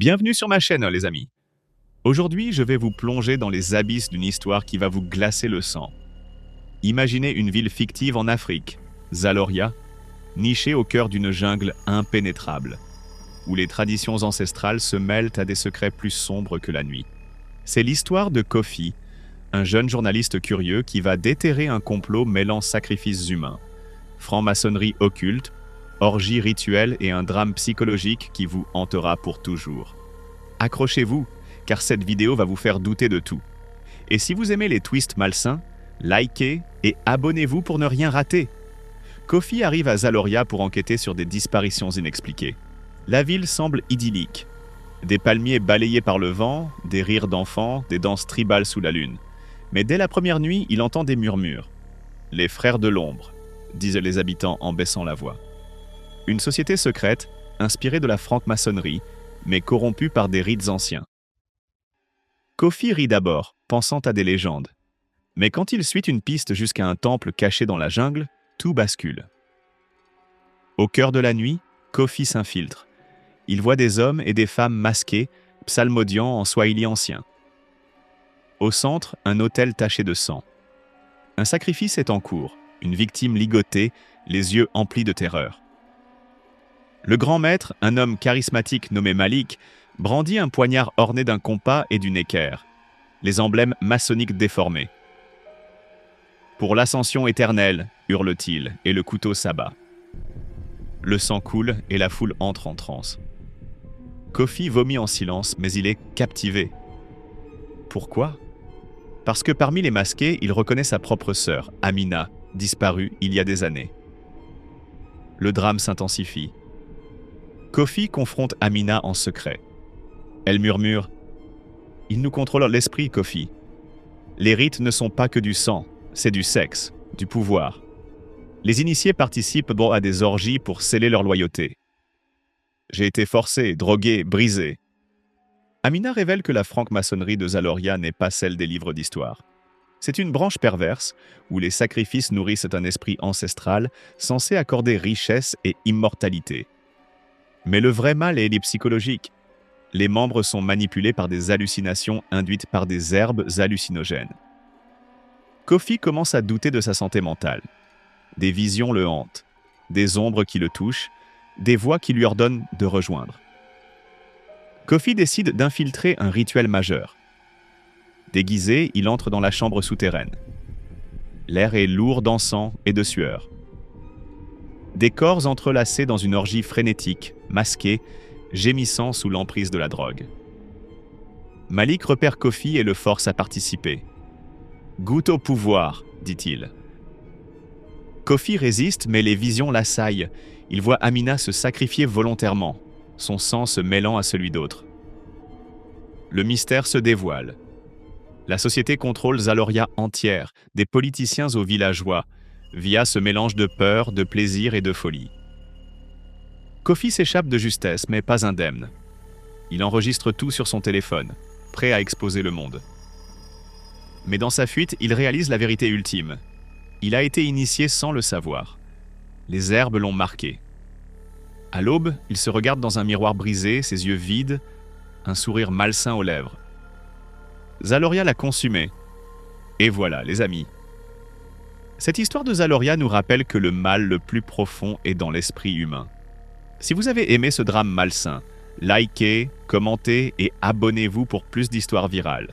Bienvenue sur ma chaîne, les amis. Aujourd'hui, je vais vous plonger dans les abysses d'une histoire qui va vous glacer le sang. Imaginez une ville fictive en Afrique, Zaloria, nichée au cœur d'une jungle impénétrable, où les traditions ancestrales se mêlent à des secrets plus sombres que la nuit. C'est l'histoire de Kofi, un jeune journaliste curieux qui va déterrer un complot mêlant sacrifices humains, franc-maçonnerie occulte, orgie rituelle et un drame psychologique qui vous hantera pour toujours. Accrochez-vous, car cette vidéo va vous faire douter de tout. Et si vous aimez les twists malsains, likez et abonnez-vous pour ne rien rater. Kofi arrive à Zaloria pour enquêter sur des disparitions inexpliquées. La ville semble idyllique. Des palmiers balayés par le vent, des rires d'enfants, des danses tribales sous la lune. Mais dès la première nuit, il entend des murmures. « Les frères de l'ombre », disent les habitants en baissant la voix. Une société secrète, inspirée de la franc-maçonnerie, mais corrompue par des rites anciens. Kofi rit d'abord, pensant à des légendes. Mais quand il suit une piste jusqu'à un temple caché dans la jungle, tout bascule. Au cœur de la nuit, Kofi s'infiltre. Il voit des hommes et des femmes masqués, psalmodiant en swahili ancien. Au centre, un autel taché de sang. Un sacrifice est en cours, une victime ligotée, les yeux emplis de terreur. Le grand maître, un homme charismatique nommé Malik, brandit un poignard orné d'un compas et d'une équerre, les emblèmes maçonniques déformés. « Pour l'ascension éternelle », hurle-t-il, et le couteau s'abat. Le sang coule et la foule entre en transe. Kofi vomit en silence, mais il est captivé. Pourquoi? Parce que parmi les masqués, il reconnaît sa propre sœur, Amina, disparue il y a des années. Le drame s'intensifie. Kofi confronte Amina en secret. Elle murmure « Il nous contrôle l'esprit, Kofi. Les rites ne sont pas que du sang, c'est du sexe, du pouvoir. Les initiés participent à des orgies pour sceller leur loyauté. J'ai été forcé, drogué, brisé. » Amina révèle que la franc-maçonnerie de Zaloria n'est pas celle des livres d'histoire. C'est une branche perverse où les sacrifices nourrissent un esprit ancestral censé accorder richesse et immortalité. Mais le vrai mal est psychologique. Les membres sont manipulés par des hallucinations induites par des herbes hallucinogènes. Kofi commence à douter de sa santé mentale. Des visions le hantent, des ombres qui le touchent, des voix qui lui ordonnent de rejoindre. Kofi décide d'infiltrer un rituel majeur. Déguisé, il entre dans la chambre souterraine. L'air est lourd d'encens et de sueur. Des corps entrelacés dans une orgie frénétique, masqués, gémissant sous l'emprise de la drogue. Malik repère Kofi et le force à participer. « Goûte au pouvoir », dit-il. Kofi résiste, mais les visions l'assaillent. Il voit Amina se sacrifier volontairement, son sang se mêlant à celui d'autres. Le mystère se dévoile. La société contrôle Zaloria entière, des politiciens aux villageois, via ce mélange de peur, de plaisir et de folie. Kofi s'échappe de justesse, mais pas indemne. Il enregistre tout sur son téléphone, prêt à exposer le monde. Mais dans sa fuite, il réalise la vérité ultime. Il a été initié sans le savoir. Les herbes l'ont marqué. À l'aube, il se regarde dans un miroir brisé, ses yeux vides, un sourire malsain aux lèvres. Zaloria l'a consumé. Et voilà, les amis. Cette histoire de Zaloria nous rappelle que le mal le plus profond est dans l'esprit humain. Si vous avez aimé ce drame malsain, likez, commentez et abonnez-vous pour plus d'histoires virales.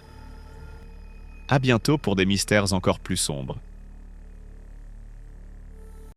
À bientôt pour des mystères encore plus sombres.